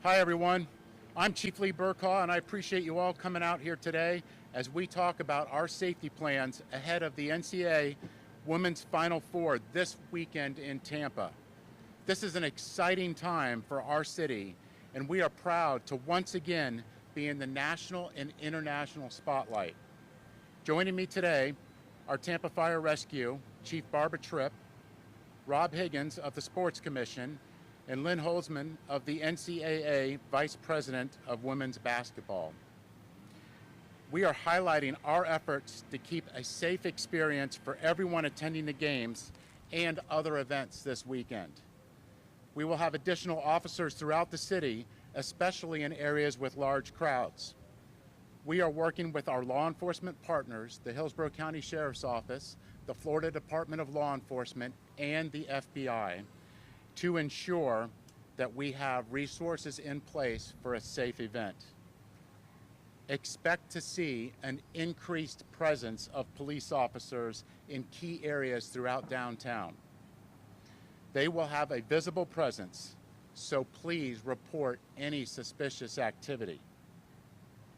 Hi everyone, I'm Chief Lee Burkaw and I appreciate you all coming out here today as we talk about our safety plans ahead of the NCAA Women's Final Four this weekend in Tampa. This is an exciting time for our city and we are proud to once again be in the national and international spotlight. Joining me today are Tampa Fire Rescue Chief Barbara Tripp, Rob Higgins of the Sports Commission, and Lynn Holzman of the NCAA Vice President of Women's Basketball. We are highlighting our efforts to keep a safe experience for everyone attending the games and other events this weekend. We will have additional officers throughout the city, especially in areas with large crowds. We are working with our law enforcement partners, the Hillsborough County Sheriff's Office, the Florida Department of Law Enforcement, and the FBI, to ensure that we have resources in place for a safe event. Expect to see an increased presence of police officers in key areas throughout downtown. They will have a visible presence, so please report any suspicious activity.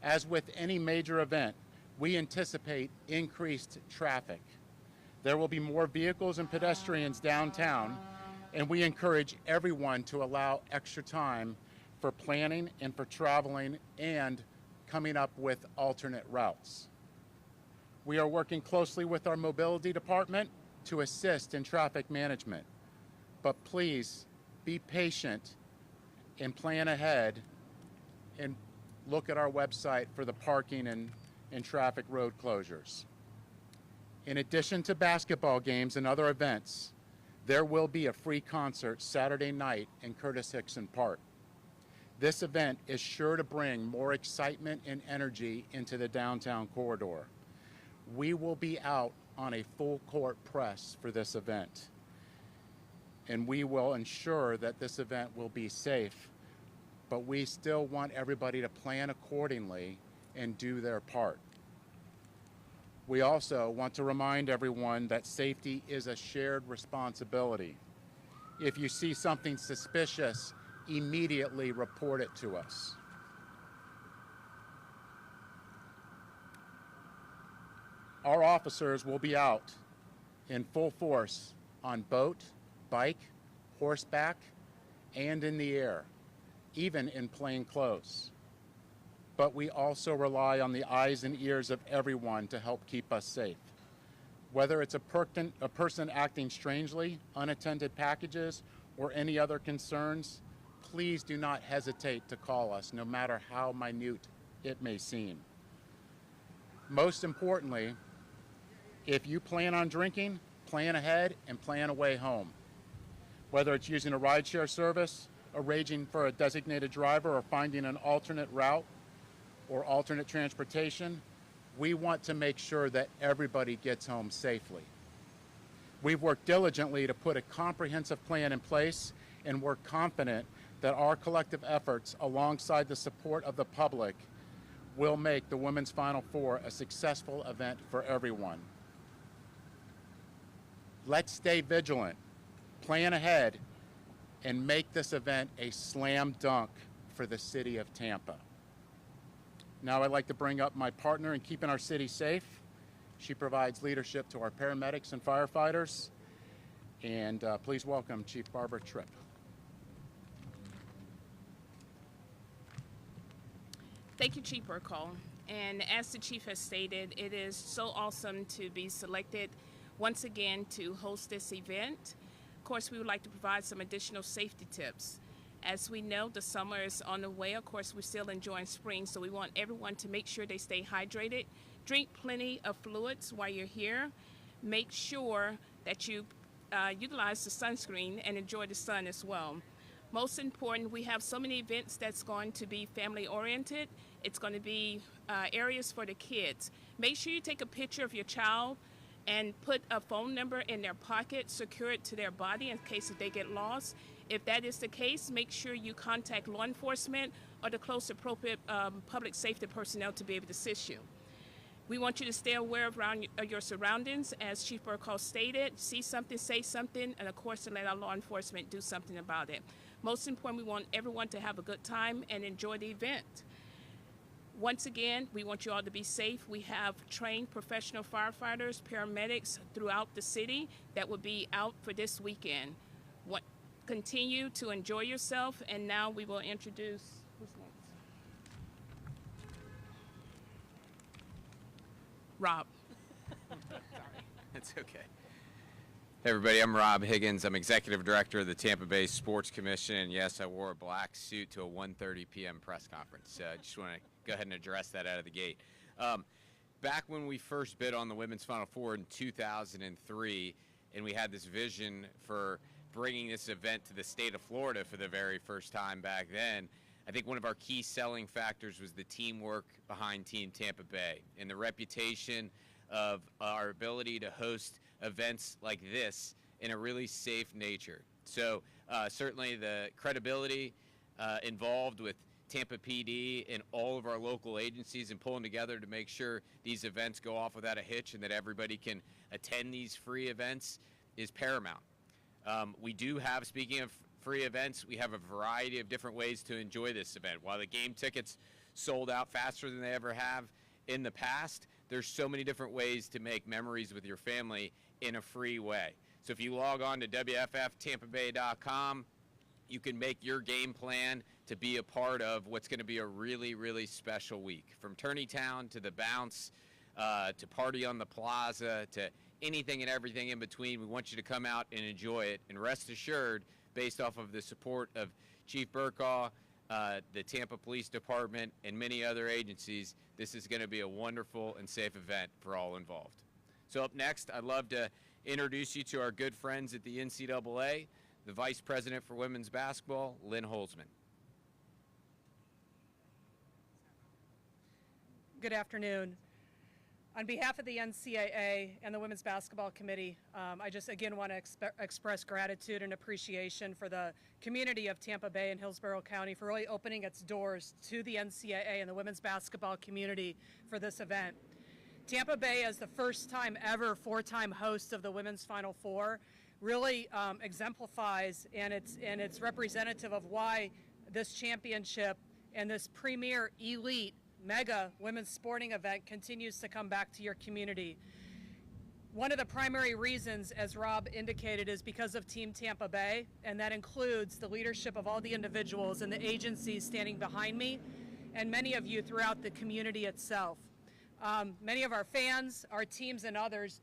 As with any major event, we anticipate increased traffic. There will be more vehicles and pedestrians downtown, and we encourage everyone to allow extra time for planning and for traveling and coming up with alternate routes. We are working closely with our mobility department to assist in traffic management, but please be patient and plan ahead and look at our website for the parking and traffic road closures. In addition to basketball games and other events, there will be a free concert Saturday night in Curtis Hickson Park. This event is sure to bring more excitement and energy into the downtown corridor. We will be out on a full court press for this event, and we will ensure that this event will be safe, but we still want everybody to plan accordingly and do their part. We also want to remind everyone that safety is a shared responsibility. If you see something suspicious, immediately report it to us. Our officers will be out in full force on boat, bike, horseback, and in the air, even in plain clothes. But we also rely on the eyes and ears of everyone to help keep us safe. Whether it's a person acting strangely, unattended packages, or any other concerns, please do not hesitate to call us, no matter how minute it may seem. Most importantly, if you plan on drinking, plan ahead and plan a way home. Whether it's using a rideshare service, arranging for a designated driver, or finding an alternate route, or alternate transportation, we want to make sure that everybody gets home safely. We've worked diligently to put a comprehensive plan in place, and we're confident that our collective efforts, alongside the support of the public, will make the Women's Final Four a successful event for everyone. Let's stay vigilant, plan ahead, and make this event a slam dunk for the city of Tampa. Now I'd like to bring up my partner in keeping our city safe. She provides leadership to our paramedics and firefighters. And please welcome Chief Barbara Tripp. Thank you, Chief Burkaw. And as the Chief has stated, it is so awesome to be selected once again to host this event. Of course, we would like to provide some additional safety tips. As we know, the summer is on the way. Of course, we're still enjoying spring, so we want everyone to make sure they stay hydrated. Drink plenty of fluids while you're here. Make sure that you utilize the sunscreen and enjoy the sun as well. Most important, we have so many events that's going to be family-oriented. It's going to be areas for the kids. Make sure you take a picture of your child and put a phone number in their pocket, secure it to their body in case if they get lost. If that is the case, make sure you contact law enforcement or the close appropriate public safety personnel to be able to assist you. We want you to stay aware of your surroundings, as Chief Burkaw stated. See something, say something, and of course to let our law enforcement do something about it. Most important, we want everyone to have a good time and enjoy the event. Once again, we want you all to be safe. We have trained professional firefighters, paramedics throughout the city that will be out for this weekend. Continue to enjoy yourself, and now we will introduce, who's next? Rob. It's okay. Hey everybody, I'm Rob Higgins. I'm Executive Director of the Tampa Bay Sports Commission, and yes, I wore a black suit to a 1:30 p.m. press conference. I just want to go ahead and address that out of the gate. Back when we first bid on the Women's Final Four in 2003, and we had this vision for bringing this event to the state of Florida for the very first time back then, I think one of our key selling factors was the teamwork behind Team Tampa Bay and the reputation of our ability to host events like this in a really safe nature. So certainly the credibility involved with Tampa PD and all of our local agencies and pulling together to make sure these events go off without a hitch and that everybody can attend these free events is paramount. We do have, speaking of free events, we have a variety of different ways to enjoy this event. While the game tickets sold out faster than they ever have in the past, there's so many different ways to make memories with your family in a free way. So if you log on to WFFTampaBay.com, you can make your game plan to be a part of what's going to be a really, really special week. From Tourneytown to the Bounce, to Party on the Plaza, to anything and everything in between, we want you to come out and enjoy it. And rest assured, based off of the support of Chief Burkaw, the Tampa Police Department, and many other agencies, this is going to be a wonderful and safe event for all involved. So up next, I'd love to introduce you to our good friends at the NCAA, the Vice President for Women's Basketball, Lynn Holzman. Good afternoon. On behalf of the NCAA and the Women's Basketball Committee, I just again want to express gratitude and appreciation for the community of Tampa Bay and Hillsborough County for really opening its doors to the NCAA and the women's basketball community for this event. Tampa Bay, as the first time ever four-time host of the Women's Final Four, really exemplifies and it's representative of why this championship and this premier elite mega women's sporting event continues to come back to your community. One of the primary reasons, as Rob indicated, is because of Team Tampa Bay, and that includes the leadership of all the individuals and the agencies standing behind me, and many of you throughout the community itself. Many of our fans, our teams, and others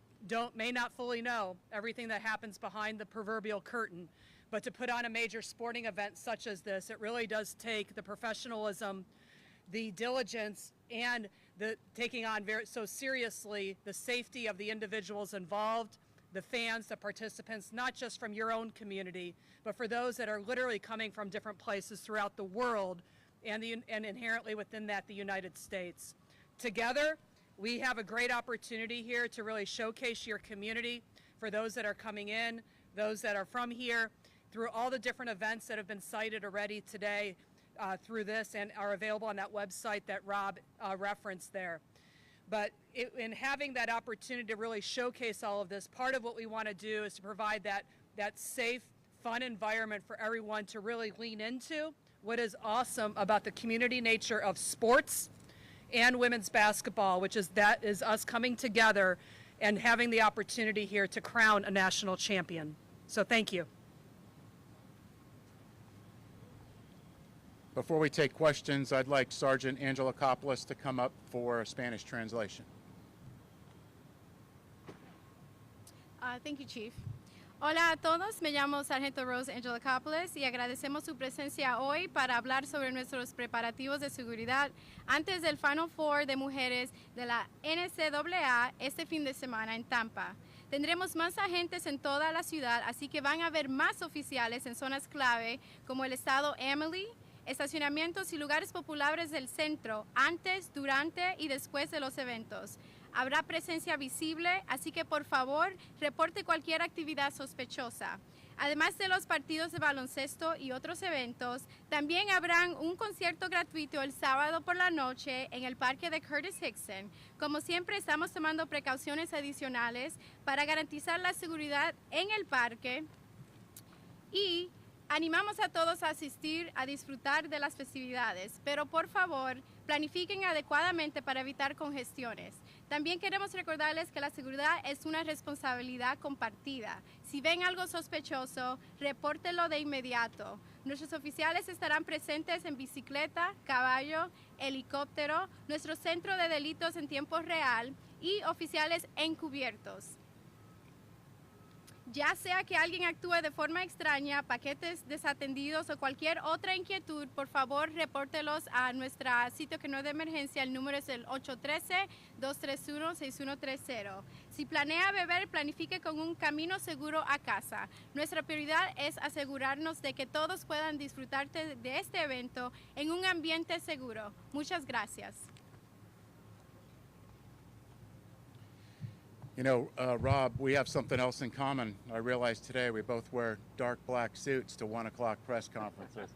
may not fully know everything that happens behind the proverbial curtain, but to put on a major sporting event such as this, it really does take the professionalism, the diligence, and the taking on so seriously the safety of the individuals involved, the fans, the participants, not just from your own community, but for those that are literally coming from different places throughout the world and inherently within that, the United States. Together, we have a great opportunity here to really showcase your community for those that are coming in, those that are from here, through all the different events that have been cited already today through this and are available on that website that Rob referenced there. But in having that opportunity to really showcase all of this, part of what we want to do is to provide that safe, fun environment for everyone to really lean into what is awesome about the community nature of sports and women's basketball, which is us coming together and having the opportunity here to crown a national champion. So thank you. Before we take questions, I'd like Sergeant Angela Coppolis to come up for a Spanish translation. Thank you, Chief. Hola a todos, me llamo Sargento Rose Angela Coppolis y agradecemos su presencia hoy para hablar sobre nuestros preparativos de seguridad antes del Final Four de mujeres de la NCAA este fin de semana en Tampa. Tendremos más agentes en toda la ciudad, así que van a haber más oficiales en zonas clave como el estado Emily, estacionamientos y lugares populares del centro antes, durante y después de los eventos. Habrá presencia visible, así que por favor reporte cualquier actividad sospechosa. Además de los partidos de baloncesto y otros eventos, también habrán un concierto gratuito el sábado por la noche en el parque de Curtis Hickson. Como siempre, estamos tomando precauciones adicionales para garantizar la seguridad en el parque y Animamos a todos a asistir a disfrutar de las festividades, pero por favor, planifiquen adecuadamente para evitar congestiones. También queremos recordarles que la seguridad es una responsabilidad compartida. Si ven algo sospechoso, repórtelo de inmediato. Nuestros oficiales estarán presentes en bicicleta, caballo, helicóptero, nuestro centro de delitos en tiempo real y oficiales encubiertos. Ya sea que alguien actúe de forma extraña, paquetes desatendidos o cualquier otra inquietud, por favor, repórtelos a nuestro sitio que no es de emergencia. El número es el 813-231-6130. Si planea beber, planifique con un camino seguro a casa. Nuestra prioridad es asegurarnos de que todos puedan disfrutar de este evento en un ambiente seguro. Muchas gracias. You know, Rob, we have something else in common. I realized today we both wear dark black suits to 1 o'clock press conferences.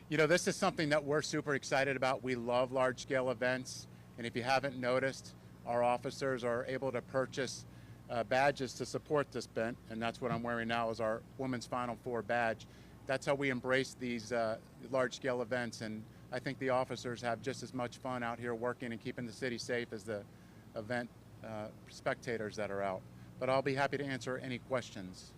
You know, this is something that we're super excited about. We love large-scale events, and if you haven't noticed, our officers are able to purchase badges to support this event, and that's what I'm wearing now is our Women's Final Four badge. That's how we embrace these large-scale events, and I think the officers have just as much fun out here working and keeping the city safe as the event spectators that are out. But I'll be happy to answer any questions.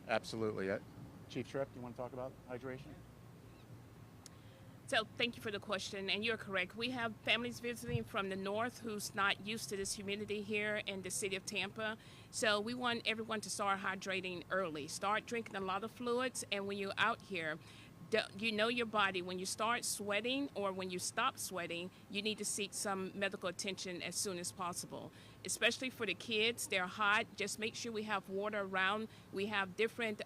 Absolutely. Chief Tripp, you want to talk about hydration? So thank you for the question, and you're correct. We have families visiting from the north who's not used to this humidity here in the city of Tampa. So we want everyone to start hydrating early. Start drinking a lot of fluids, and when you're out here, you know your body. When you start sweating or when you stop sweating, you need to seek some medical attention as soon as possible. Especially for the kids, they're hot. Just make sure we have water around. We have different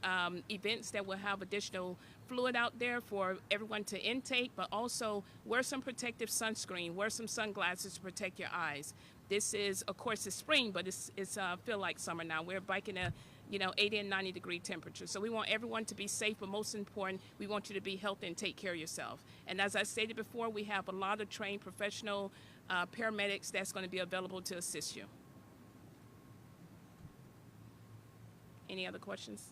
events that will have additional fluid out there for everyone to intake, but also wear some protective sunscreen, wear some sunglasses to protect your eyes. This is, of course, it's spring, but it's feel like summer now. We're biking a 80 and 90 degree temperature. So we want everyone to be safe, but most important, we want you to be healthy and take care of yourself. And as I stated before, we have a lot of trained professional paramedics that's going to be available to assist you. Any other questions?